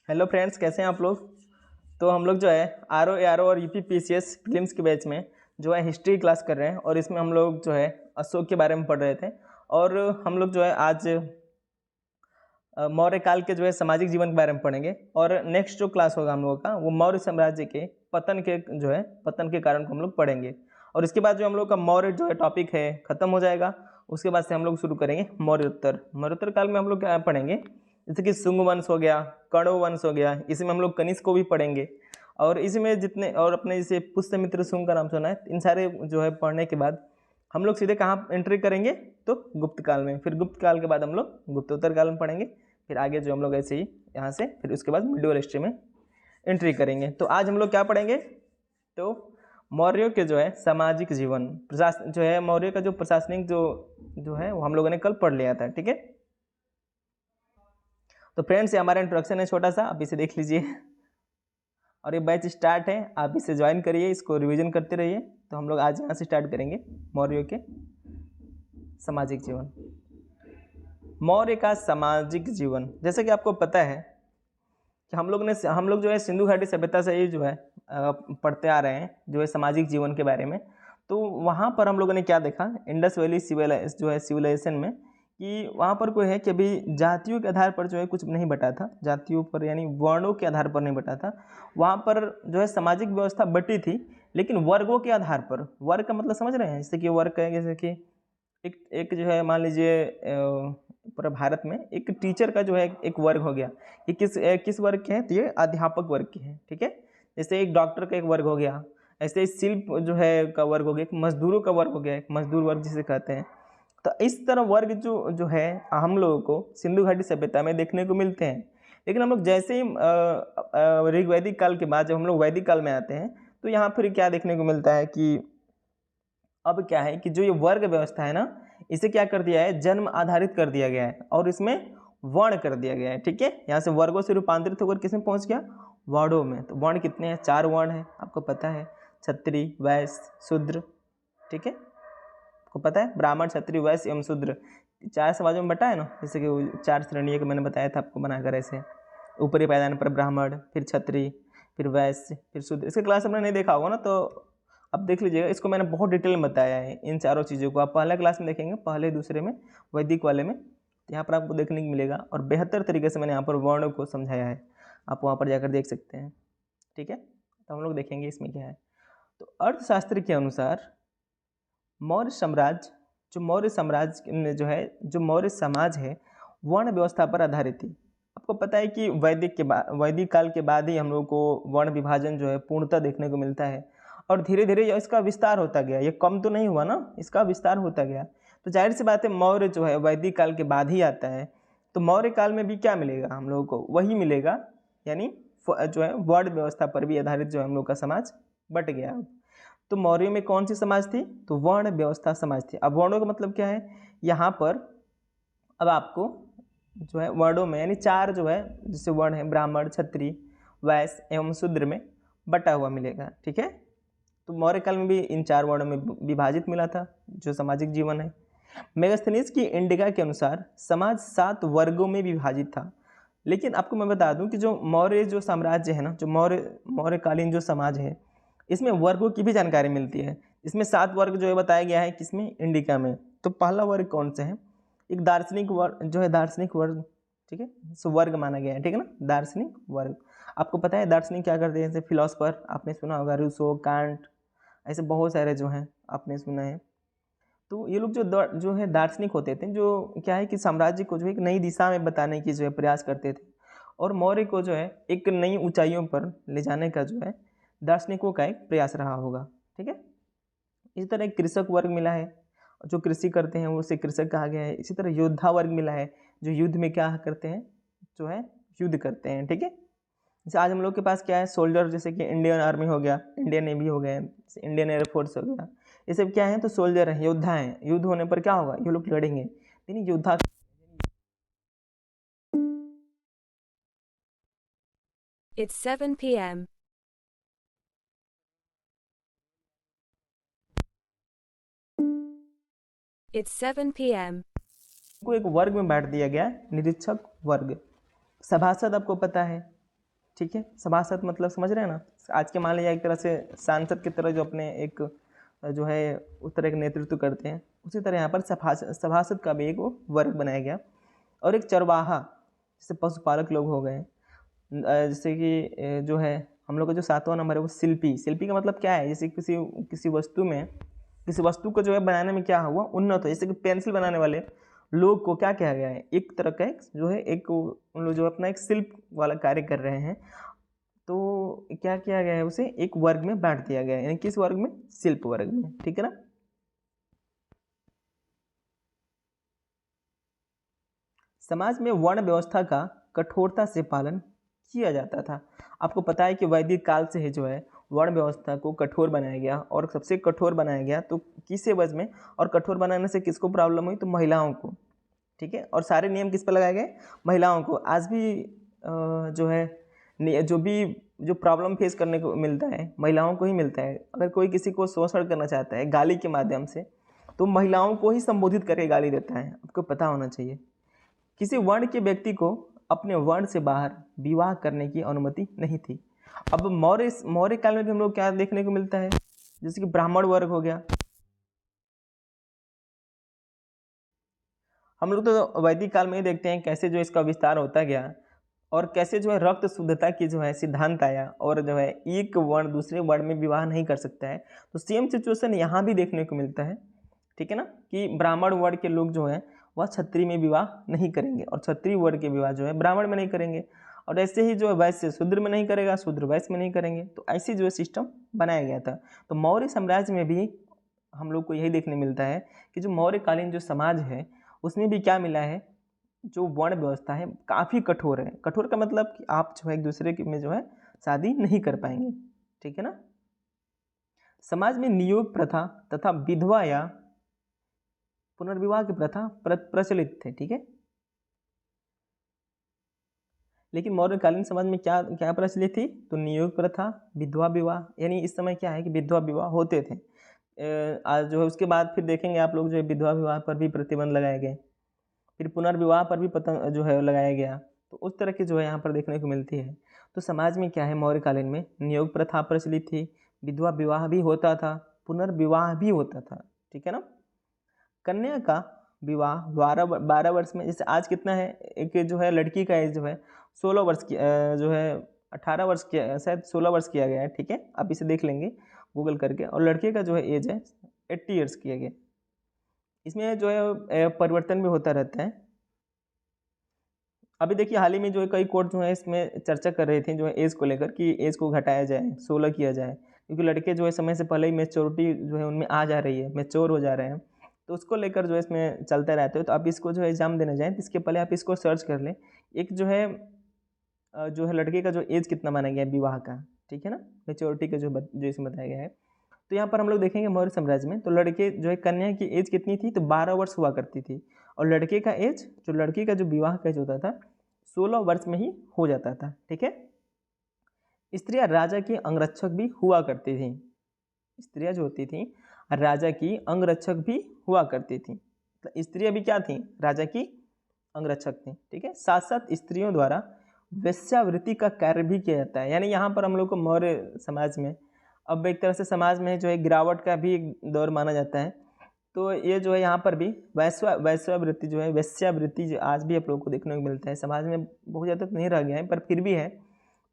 Hello friends, कैसे हैं आप लोग। तो हम लोग जो है R O A R O और UPPCS प्रीलिम्स के बैच में जो है हिस्ट्री क्लास कर रहे हैं और इसमें हम लोग जो है अशोक के बारे में पढ़ रहे थे। और हम लोग जो है आज मौर्य काल के जो है सामाजिक जीवन के बारे में पढ़ेंगे। और नेक्स्ट जो क्लास होगा हम लोगों का वो मौर्य साम्राज्य के पतन के कारण को हम लोग पढ़ेंगे। और इसके बाद जो हम लोग का मौर्य जो है टॉपिक है ख़त्म हो जाएगा। उसके बाद से हम लोग शुरू करेंगे मौर्योत्तर काल में हम लोग क्या पढ़ेंगे, जैसे कि शुंग वंश हो गया, कण्व वंश हो गया, इसी में हम लोग कनिष्क को भी पढ़ेंगे। और इसी में जितने और अपने जैसे पुष्यमित्र शुंग का नाम सुना है, इन सारे जो है पढ़ने के बाद हम लोग सीधे कहाँ एंट्री करेंगे, तो गुप्त काल में। फिर गुप्त काल के बाद हम लोग गुप्तोत्तर काल में पढ़ेंगे। फिर आगे जो हम लोग ऐसे ही यहाँ से फिर उसके बाद मिडिवल हिस्ट्री में एंट्री करेंगे। तो आज हम लोग क्या पढ़ेंगे, तो मौर्यों के जो है सामाजिक जीवन जो है मौर्य का जो प्रशासनिक जो है वो हम लोगों ने कल पढ़ लिया था। ठीक है, तो फ्रेंड्स ये हमारा इंट्रोडक्शन है छोटा सा, आप इसे देख लीजिए। और ये बैच स्टार्ट है, आप इसे ज्वाइन करिए, इसको रिवीजन करते रहिए। तो हम लोग आज यहाँ से स्टार्ट करेंगे मौर्यों के सामाजिक जीवन। मौर्य का सामाजिक जीवन, जैसे कि आपको पता है कि हम लोग जो है सिंधु घाटी सभ्यता से ही जो है पढ़ते आ रहे हैं जो है सामाजिक जीवन के बारे में। तो वहाँ पर हम लोगों ने क्या देखा, इंडस वैली सिविलाइजेशन में, कि वहाँ पर कोई है कि अभी जातियों के आधार पर जो है कुछ नहीं बटा था, जातियों पर यानी वर्णों के आधार पर नहीं बटा था। वहाँ पर जो है सामाजिक व्यवस्था बटी थी, लेकिन वर्गों के आधार पर। वर्ग का मतलब समझ रहे हैं, जैसे कि वर्ग है, जैसे कि एक जो है मान लीजिए पूरा भारत में एक टीचर का जो है एक वर्ग हो गया, ये किस वर्ग के हैं, तो ये अध्यापक वर्ग के हैं। ठीक है, जैसे एक डॉक्टर का एक वर्ग हो गया, ऐसे ही शिल्प जो है का वर्ग हो गया, एक मजदूरों का वर्ग हो गया, एक मजदूर वर्ग जिसे कहते हैं। तो इस तरह वर्ग जो है हम लोगों को सिंधु घाटी सभ्यता में देखने को मिलते हैं। लेकिन हम लोग जैसे ही ऋग्वैदिक काल के बाद जब हम लोग वैदिक काल में आते हैं, तो यहाँ फिर क्या देखने को मिलता है कि अब क्या है कि जो ये वर्ग व्यवस्था है ना, इसे क्या कर दिया है, जन्म आधारित कर दिया गया है और इसमें वर्ण कर दिया गया है। ठीक है, यहाँ से वर्गों से रूपांतरित होकर किसमें पहुंच गया, वर्णों में। तो वर्ण कितने हैं, 4 वर्ण है, आपको पता है, क्षत्रिय, वैश्य, शूद्र। ठीक है, आपको पता है ब्राह्मण, क्षत्रिय, वैश्य एवं शूद्र 4 समाजों में बटा है ना। जैसे कि वो 4 श्रेणियों के मैंने बताया था आपको बनाकर, ऐसे ऊपरी पायदान पर ब्राह्मण, फिर क्षत्रिय, फिर वैश्य, फिर शूद्र। इसके क्लास हमने नहीं देखा होगा ना, तो अब देख लीजिएगा, इसको मैंने बहुत डिटेल में बताया है इन चारों चीज़ों को। आप पहले क्लास में देखेंगे, पहले दूसरे में वैदिक वाले में, तो यहाँ पर आपको देखने को मिलेगा। और बेहतर तरीके से मैंने यहाँ पर वर्णों को समझाया है, आप वहाँ पर जाकर देख सकते हैं। ठीक है, तो हम लोग देखेंगे इसमें क्या है। तो अर्थशास्त्र के अनुसार मौर्य साम्राज्य में जो मौर्य समाज है वर्ण व्यवस्था पर आधारित थी। आपको पता है कि वैदिक काल के बाद ही हम लोग को वर्ण विभाजन जो है पूर्णतः देखने को मिलता है। और धीरे धीरे इसका विस्तार होता गया, ये कम तो नहीं हुआ ना, इसका विस्तार होता गया। तो जाहिर सी बात है मौर्य जो है वैदिक काल के बाद ही आता है। तो मौर्य काल में भी क्या मिलेगा हम लोगों को, वही मिलेगा, यानी जो है वर्ण व्यवस्था पर भी आधारित जो है हम लोग का समाज बट गया। तो मौर्यों में कौन सी समाज थी, तो वर्ण व्यवस्था समाज थी। अब वर्णों का मतलब क्या है, यहाँ पर अब आपको जो है वर्णों में यानी 4 जो है जैसे वर्ण है, ब्राह्मण, क्षत्रिय, वैश्य एवं शूद्र में बटा हुआ मिलेगा। ठीक है, तो मौर्य काल में भी इन 4 वर्णों में विभाजित मिला था जो सामाजिक जीवन है। मेगास्थनीज की इंडिका के अनुसार समाज 7 वर्गों में विभाजित था। लेकिन आपको मैं बता दूं कि जो मौर्य जो साम्राज्य है ना, जो मौर्यकालीन जो समाज है, इसमें वर्गों की भी जानकारी मिलती है। इसमें 7 वर्ग जो है बताया गया है, किसमें, इंडिका में। तो पहला वर्ग कौन सा है, एक दार्शनिक वर्ग जो है, दार्शनिक वर्ग। ठीक है, सो वर्ग माना गया है, ठीक है ना, दार्शनिक वर्ग। आपको पता है दार्शनिक क्या करते हैं, जैसे फिलोसफर आपने सुना होगा, रूसो, कांट, ऐसे बहुत सारे जो हैं आपने सुना है। तो ये लोग जो है दार्शनिक होते थे, जो क्या है कि साम्राज्य को जो है एक नई दिशा में बताने की जो है प्रयास करते थे, और मौर्य को जो है एक नई ऊंचाइयों पर ले जाने का जो है दार्शनिकों का एक प्रयास रहा होगा। ठीक है, इसी तरह एक कृषक वर्ग मिला है, जो कृषि करते हैं उसे कृषक कहा गया है। इसी तरह योद्धा वर्ग मिला है, जो युद्ध में क्या करते हैं, जो है युद्ध करते हैं। ठीक है, जैसे आज हम लोग के पास क्या है, सोल्जर, जैसे कि इंडियन आर्मी हो गया, इंडियन नेवी हो गया, इंडियन एयरफोर्स हो गया, ये सब क्या है, तो सोल्जर हैं, योद्धा हैं। युद्ध होने पर क्या होगा, ये लोग लड़ेंगे, लेकिन योद्धा। It's 7 p.m. It's 7 p.m. को एक वर्ग में बांट दिया गया, निरीक्षक वर्ग। सभासद आपको पता है, ठीक है। सभासद मतलब समझ रहे हैं ना, आज के मान लीजिए एक तरह से सांसद की तरह जो अपने एक जो है उस तरह का नेतृत्व करते हैं, उसी तरह यहाँ पर सभासद का भी एक वो वर्ग बनाया गया। और एक चरवाहा, जैसे पशुपालक लोग हो गए, जैसे कि जो है हम लोग का जो 7वां नंबर है वो शिल्पी। शिल्पी का मतलब क्या है, जैसे किसी वस्तु को जो है बनाने में क्या हुआ, उन्नत हो। जैसे कि पेंसिल बनाने वाले लोग को क्या कहा गया है, एक तरह का जो है एक उन लोग जो अपना एक शिल्प वाला कार्य कर रहे हैं, तो क्या किया गया है, उसे एक वर्ग में बांट दिया गया है। यानी किस वर्ग में, शिल्प वर्ग में, ठीक है ना। समाज में वर्ण व्यवस्था का कठोरता से पालन किया जाता था। आपको पता है कि वैदिक काल से ही जो है वर्ण व्यवस्था को कठोर बनाया गया, और सबसे कठोर बनाया गया तो किसे वजह में, और कठोर बनाने से किसको प्रॉब्लम हुई, तो महिलाओं को, ठीक है। और सारे नियम किस पर लगाए गए, महिलाओं को। आज भी जो है जो प्रॉब्लम फेस करने को मिलता है महिलाओं को ही मिलता है। अगर कोई किसी को शोषण करना चाहता है गाली के माध्यम से, तो महिलाओं को ही संबोधित करके गाली देता है, आपको पता होना चाहिए। किसी वर्ण के व्यक्ति को अपने वर्ण से बाहर विवाह करने की अनुमति नहीं थी। अब मौर्य काल में भी हम लोग क्या देखने को मिलता है, जैसे कि ब्राह्मण वर्ग हो गया। हम लोग तो वैदिक काल में ही देखते हैं कैसे जो इसका विस्तार होता गया, और कैसे जो है रक्त शुद्धता की जो है सिद्धांत आया, और जो है एक वर्ण दूसरे वर्ण में विवाह नहीं कर सकता है। तो सेम सिचुएशन यहाँ भी देखने को मिलता है, ठीक है ना, कि ब्राह्मण वर्ण के लोग जो है वह क्षत्रिय में विवाह नहीं करेंगे, और क्षत्रिय वर्ण के विवाह जो है ब्राह्मण में नहीं करेंगे। और ऐसे ही जो है वैश्य शूद्र में नहीं करेगा, शूद्र वैश्य में नहीं करेंगे। तो ऐसे जो है सिस्टम बनाया गया था। तो मौर्य साम्राज्य में भी हम लोग को यही देखने मिलता है कि जो मौर्यकालीन जो समाज है उसमें भी क्या मिला है, जो वर्ण व्यवस्था है काफ़ी कठोर है। कठोर का मतलब कि आप जो है एक दूसरे में जो है शादी नहीं कर पाएंगे, ठीक है ना। समाज में नियोग प्रथा तथा विधवा या पुनर्विवाह की प्रथा प्रचलित थे, ठीक है। लेकिन मौर्यकालीन समाज में क्या क्या प्रचलित थी, तो नियोग प्रथा, विधवा विवाह। यानी इस समय क्या है कि विधवा विवाह होते थे। आज जो है उसके बाद फिर देखेंगे आप लोग, जो है विधवा विवाह पर भी प्रतिबंध लगाए गए, फिर पुनर्विवाह पर भी जो है लगाया गया। तो उस तरह की जो है यहाँ पर देखने को मिलती है। तो समाज में क्या है, मौर्यकालीन में नियोग प्रथा प्रचलित थी, विधवा विवाह भी होता था, पुनर्विवाह भी होता था, ठीक है ना। कन्या का विवाह 12 वर्ष में, जैसे आज कितना है, एक जो है लड़की का एज जो है 16 वर्ष की जो है 18 वर्ष किया, शायद 16 वर्ष किया गया है, ठीक है। आप इसे देख लेंगे गूगल करके। और लड़के का जो है एज है 80 ईयर्स किया गया। इसमें जो है परिवर्तन भी होता रहता है। अभी देखिए हाल ही में जो है कई कोर्ट जो है इसमें चर्चा कर रहे थे जो है एज को लेकर, कि एज को घटाया जाए, 16 किया जाए, क्योंकि लड़के जो है समय से पहले ही मेच्योरिटी जो है उनमें आ जा रही है, मेच्योर हो जा रहे हैं। तो उसको लेकर जो है इसमें चलते रहते हो। तो आप इसको जो है एग्जाम देने जाएँ तो इसके पहले आप इसको सर्च कर लें, एक जो है लड़के का जो एज कितना माना गया है विवाह का, ठीक है ना, मेच्योरिटी का जो इसमें बताया गया है। तो यहाँ पर हम लोग देखेंगे मौर्य साम्राज्य में, तो लड़के जो है कन्या की एज कितनी थी, तो 12 वर्ष हुआ करती थी। और लड़के का एज, जो लड़की का जो विवाह का एज होता था 16 वर्ष में ही हो जाता था, ठीक है। स्त्रियां राजा की अंगरक्षक भी हुआ करती थी। स्त्रियां जो होती थी राजा की अंगरक्षक भी हुआ करती थी। तो स्त्रियां भी क्या थी, राजा की अंगरक्षक थी, ठीक है। साथ साथ स्त्रियों द्वारा वेश्यावृत्ति का कार्य भी किया जाता है। यानी यहाँ पर हम लोग को मौर्य समाज में अब एक तरह से समाज में जो है गिरावट का भी एक दौर माना जाता है। तो ये जो है यहाँ पर भी वैश्यावृत्ति जो है, वेश्यावृत्ति जो आज भी आप लोगों को देखने को मिलता है। समाज में बहुत ज़्यादा तो नहीं रह गया है पर फिर भी है।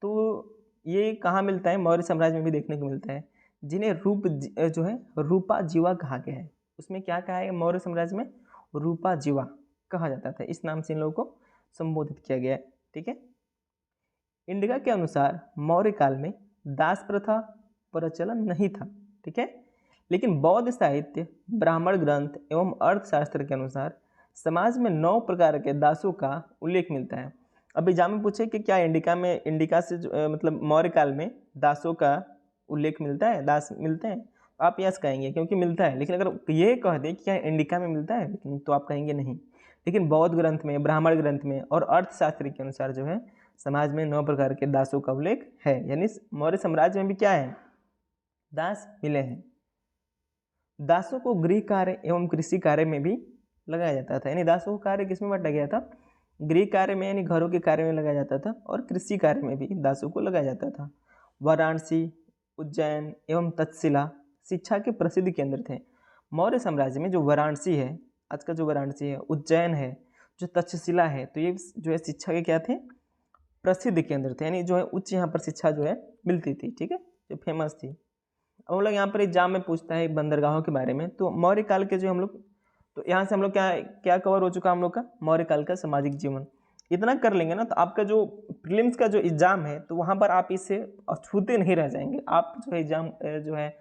तो ये कहाँ मिलता है, मौर्य साम्राज्य में भी देखने को मिलता है, जिन्हें जो है रूपा जीवा कहा गया है। उसमें क्या कहा है, मौर्य साम्राज्य में रूपा जीवा कहा जाता था, इस नाम से इन लोगों को संबोधित किया गया है, ठीक है। इंडिका के अनुसार मौर्य काल में दास प्रथा प्रचलन नहीं था, ठीक है। लेकिन बौद्ध साहित्य, ब्राह्मण ग्रंथ एवं अर्थशास्त्र के अनुसार समाज में 9 प्रकार के दासों का उल्लेख मिलता है। अब एग्जाम में पूछे कि क्या इंडिका से मतलब मौर्य काल में दासों का उल्लेख मिलता है, दास मिलते हैं, आप यस कहेंगे क्योंकि मिलता है। लेकिन अगर ये कह दें कि क्या इंडिका में मिलता है, लेकिन तो आप कहेंगे नहीं। लेकिन बौद्ध ग्रंथ में, ब्राह्मण ग्रंथ में और अर्थशास्त्र के अनुसार जो है समाज में 9 प्रकार के दासों का उल्लेख है। यानी मौर्य साम्राज्य में भी क्या है, दास मिले हैं। दासों को गृह कार्य एवं कृषि कार्य में भी लगाया जाता था। यानी दासों को कार्य किसमें बांटा गया था, गृह कार्य में यानी घरों के कार्य में लगाया जाता था और कृषि कार्य में भी दासों को लगाया जाता था। वाराणसी, उज्जैन एवं तक्षशिला शिक्षा के प्रसिद्ध केंद्र थे। मौर्य साम्राज्य में जो वाराणसी है, आज का जो वाराणसी है, उज्जैन है, जो तक्षशिला है, तो ये जो है शिक्षा के क्या थे, प्रसिद्ध केंद्र थे, यानी जो है उच्च यहाँ पर शिक्षा जो है मिलती थी। ठीक है, जो फेमस थी। अब हम लोग यहाँ पर एग्जाम में पूछता है बंदरगाहों के बारे में, तो मौर्य काल के जो हम लोग, तो यहाँ से हम लोग क्या क्या कवर हो चुका हम लोग का, मौर्य काल का सामाजिक जीवन। इतना कर लेंगे ना तो आपका जो प्रीलिम्स का जो एग्जाम है तो वहाँ पर आप इससे अछूते नहीं रह जाएंगे। आप जो है एग्जाम जो है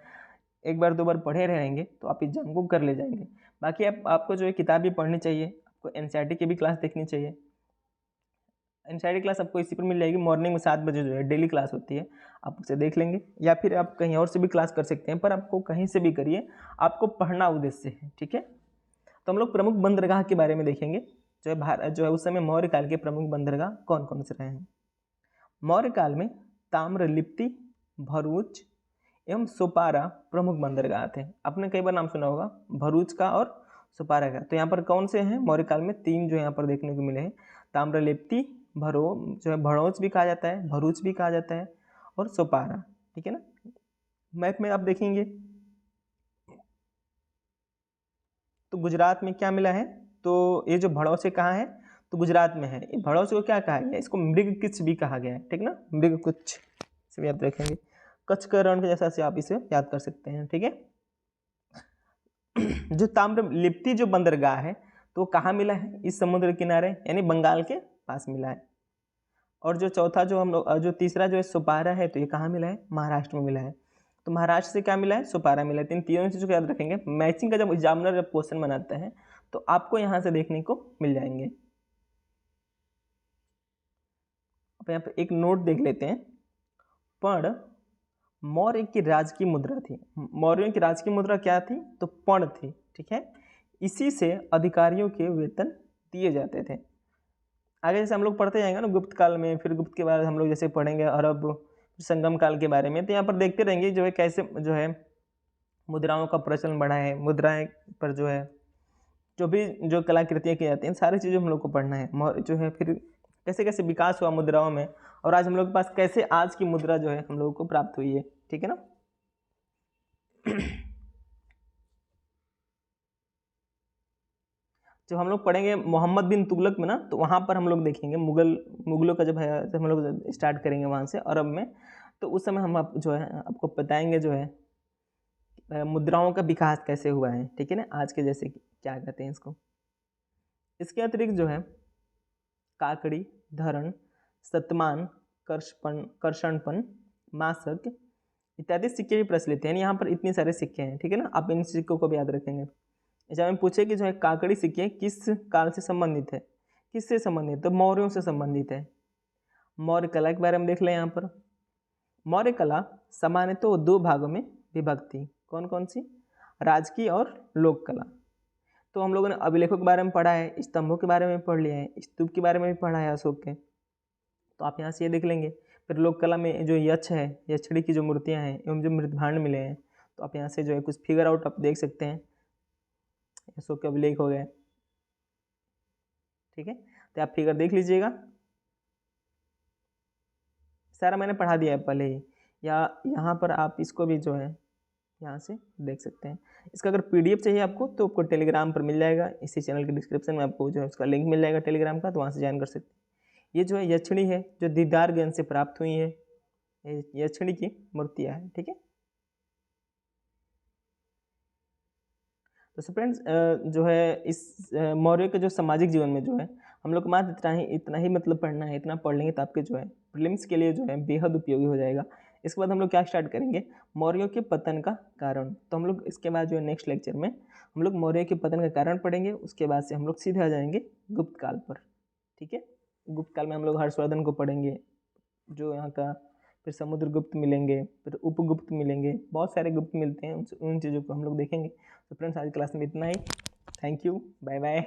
एक बार दो बार पढ़े रहेंगे तो आप एग्जाम को कर ले जाएंगे। बाकी आपको जो है किताब भी पढ़नी चाहिए, आपको एनसीईआरटी की भी क्लास देखनी चाहिए। एनसीईआरटी क्लास आपको इसी पर मिल जाएगी, मॉर्निंग में 7 बजे जो है डेली क्लास होती है, आप उसे देख लेंगे, या फिर आप कहीं और से भी क्लास कर सकते हैं, पर आपको कहीं से भी करिए, आपको पढ़ना उद्देश्य है। ठीक है, तो हम लोग प्रमुख बंदरगाह के बारे में देखेंगे। जो है भारत जो है उस समय मौर्य काल के प्रमुख बंदरगाह कौन कौन से रहे हैं। मौर्य काल में ताम्रलिप्ति, भरूच एवं सोपारा प्रमुख बंदरगाह थे। आपने कई बार नाम सुना होगा भरूच का और सोपारा का। तो यहाँ पर कौन से हैं मौर्य काल में, 3 जो यहाँ पर देखने को मिले हैं, ताम्रलिप्ति, जो है भड़ोच भी कहा जाता है, भरूच भी कहा जाता है, और सोपारा। ठीक है ना, मैप में आप देखेंगे तो गुजरात में क्या मिला है, तो ये जो भड़ौच है कहाँ है, तो गुजरात में है। ये भड़ौच को क्या कहा गया, इसको मृगकिच भी कहा गया है। ठीक ना, मृगकुच से भी याद रखेंगे, कच्छ का रण के जैसा से आप इसे याद कर सकते हैं। ठीक है, जो ताम्रलिप्ति जो बंदरगाह है तो कहाँ मिला है, इस समुद्र किनारे यानी बंगाल के पास मिला है। और जो चौथा जो हम लोग जो तीसरा जो है सोपारा है, तो ये कहाँ मिला है, महाराष्ट्र में मिला है। तो महाराष्ट्र से क्या मिला है, सोपारा मिला है। इन तीनों चीज़ों को याद रखेंगे। मैचिंग का जब एग्जामिनर जब क्वेश्चन बनाता है तो आपको यहाँ से देखने को मिल जाएंगे। अब यहाँ पे एक नोट देख लेते हैं। पण मौर्य की राजकीय मुद्रा थी। मौर्यों की राजकीय मुद्रा क्या थी, तो पण थी। ठीक है, इसी से अधिकारियों के वेतन दिए जाते थे। आगे जैसे हम लोग पढ़ते जाएंगे ना गुप्त काल में, फिर गुप्त के बाद हम लोग जैसे पढ़ेंगे अरब संगम काल के बारे में, तो यहाँ पर देखते रहेंगे जो है कैसे जो है मुद्राओं का प्रचलन बढ़ा है, मुद्राएं पर जो है जो भी जो कलाकृतियाँ की जाती हैं, सारी चीज़ें हम लोग को पढ़ना है। जो है फिर कैसे कैसे विकास हुआ मुद्राओं में, और आज हम लोग के पास कैसे आज की मुद्रा जो है हम लोगों को प्राप्त हुई है। ठीक है ना, जब हम लोग पढ़ेंगे मोहम्मद बिन तुगलक में ना, तो वहाँ पर हम लोग देखेंगे मुगलों का जब है, जब हम लोग स्टार्ट करेंगे वहाँ से अरब में, तो उस समय हम जो है आपको बताएंगे जो है मुद्राओं का विकास कैसे हुआ है। ठीक है ना, आज के जैसे क्या कहते हैं इसको। इसके अतिरिक्त जो है काकड़ी, धरण, शतमान, कर्षणपन, मासक इत्यादि सिक्के भी प्रचलित हैं। यहाँ पर इतने सारे सिक्के हैं। ठीक है ना, आप इन सिक्कों को भी याद रखेंगे। एग्जाम में पूछे कि जो है काकड़ी सिक्के किस काल से संबंधित है, किससे संबंधित, तो मौर्यों से संबंधित है। मौर्य कला के बारे में देख लें। यहाँ पर मौर्य कला सामान्यतः तो 2 भागों में विभक्त थी। कौन कौन सी, राजकीय और लोक कला। तो हम लोगों ने अभिलेखों के बारे में पढ़ा है, स्तंभों के बारे में पढ़ लिया है, स्तूप के बारे में भी पढ़ा है अशोक के, तो आप यहाँ से ये देख लेंगे। फिर लोक कला में जो यक्ष है, यक्षिणी की जो मूर्तियाँ हैं एवं जो मृतभांड मिले हैं, तो आप यहाँ से जो है कुछ फिगर आउट आप देख सकते हैं, अशोक के अभिलेख हो गए। ठीक है, तो आप फिगर देख लीजिएगा, सारा मैंने पढ़ा दिया है पहले ही, या यहाँ पर आप इसको भी जो है यहाँ से देख सकते हैं। इसका अगर PDF चाहिए आपको तो आपको टेलीग्राम पर मिल जाएगा, इसी चैनल के डिस्क्रिप्शन में आपको जो है उसका लिंक मिल जाएगा टेलीग्राम का, तो वहाँ से ज्वाइन कर सकते हैं। ये जो है यक्षिणी है, जो दीदारगंज से प्राप्त हुई है, यक्षिणी की मूर्तियाँ हैं। ठीक है, तो फ्रेंड्स जो है इस मौर्य के जो सामाजिक जीवन में जो है हम लोग को मात्र इतना ही मतलब पढ़ना है। इतना पढ़ लेंगे तो आपके जो है प्रीलिम्स के लिए जो है बेहद उपयोगी हो जाएगा। इसके बाद हम लोग क्या स्टार्ट करेंगे, मौर्यों के पतन का कारण। तो हम लोग इसके बाद जो है नेक्स्ट लेक्चर में हम लोग मौर्य के पतन का कारण पढ़ेंगे। उसके बाद से हम लोग सीधे आ जाएंगे गुप्त काल पर। ठीक है, गुप्त काल में हम लोग हर्षवर्धन को पढ़ेंगे, जो यहाँ का, फिर समुद्रगुप्त मिलेंगे, फिर उपगुप्त मिलेंगे, बहुत सारे गुप्त मिलते हैं, उन चीज़ों को हम लोग देखेंगे। तो फ्रेंड्स आज क्लास में इतना ही। Thank you, bye bye.